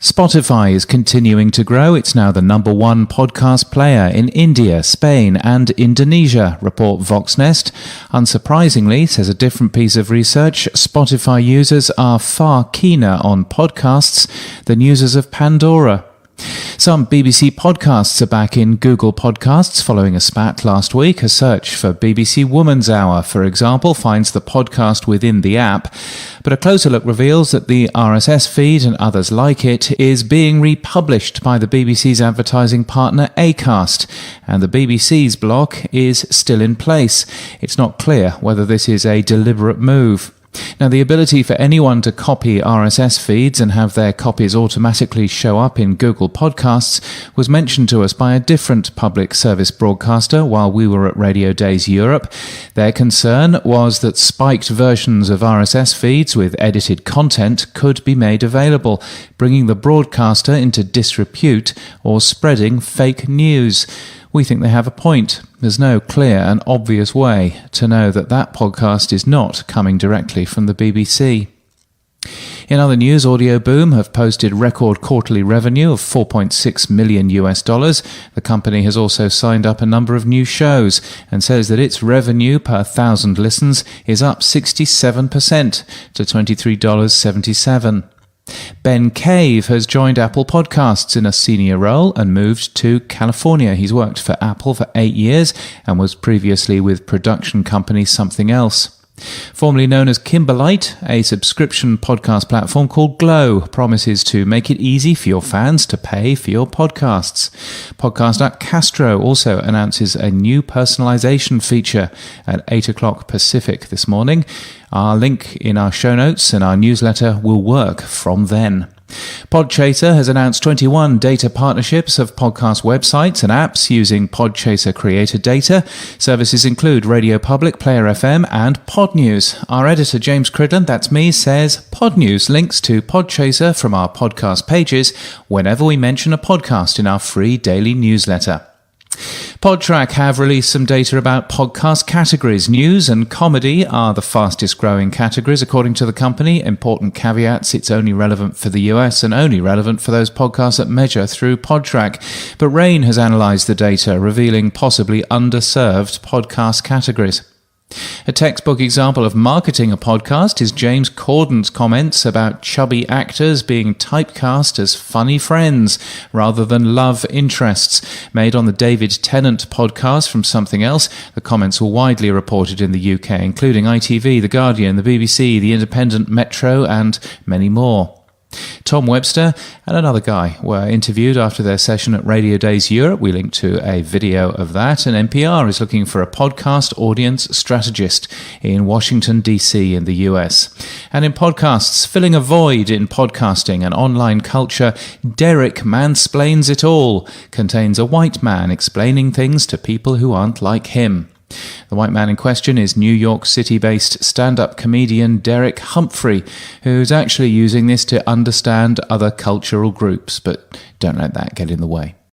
Spotify is continuing to grow. It's now the number one podcast player in India, Spain and Indonesia, report Voxnest. Unsurprisingly, says a different piece of research, Spotify users are far keener on podcasts than users of Pandora. Some BBC podcasts are back in Google Podcasts following a spat last week. A search for BBC Woman's Hour, for example, finds the podcast within the app. But a closer look reveals that the RSS feed and others like it is being republished by the BBC's advertising partner Acast, and the BBC's block is still in place. It's not clear whether this is a deliberate move. Now, the ability for anyone to copy RSS feeds and have their copies automatically show up in Google Podcasts was mentioned to us by a different public service broadcaster while we were at Radio Days Europe. Their concern was that spiked versions of RSS feeds with edited content could be made available, bringing the broadcaster into disrepute or spreading fake news. We think they have a point. There's no clear and obvious way to know that that podcast is not coming directly from the BBC. In other news, Audioboom have posted record quarterly revenue of $4.6 million. The company has also signed up a number of new shows and says that its revenue per 1,000 listens is up 67% to $23.77. Ben Cave has joined Apple Podcasts in a senior role and moved to California. He's worked for Apple for 8 years and was previously with production company Something Else. Formerly known as Kimberlite, a subscription podcast platform called Glow promises to make it easy for your fans to pay for your podcasts. Podcast app Castro also announces a new personalization feature at 8 o'clock Pacific this morning. Our link in our show notes and our newsletter will work from then. Podchaser has announced 21 data partnerships of podcast websites and apps using Podchaser creator data. Services include Radio Public, Player FM and Podnews. Our editor James Cridland, that's me, says Podnews links to Podchaser from our podcast pages whenever we mention a podcast in our free daily newsletter. Podtrac have released some data about podcast categories. News and comedy are the fastest growing categories, according to the company. Important caveats, it's only relevant for the US and only relevant for those podcasts that measure through Podtrac. But Rain has analysed the data, revealing possibly underserved podcast categories. A textbook example of marketing a podcast is James Corden's comments about chubby actors being typecast as funny friends rather than love interests. Made on the David Tennant podcast from Something Else, the comments were widely reported in the UK, including ITV, The Guardian, the BBC, The Independent, Metro and many more. Tom Webster and another guy were interviewed after their session at Radio Days Europe. We linked to a video of that. And NPR is looking for a podcast audience strategist in Washington, D.C. in the US. And in podcasts, filling a void in podcasting and online culture, Derek Mansplains It All contains a white man explaining things to people who aren't like him. The white man in question is New York City-based stand-up comedian Derek Humphrey, who's actually using this to understand other cultural groups, but don't let that get in the way.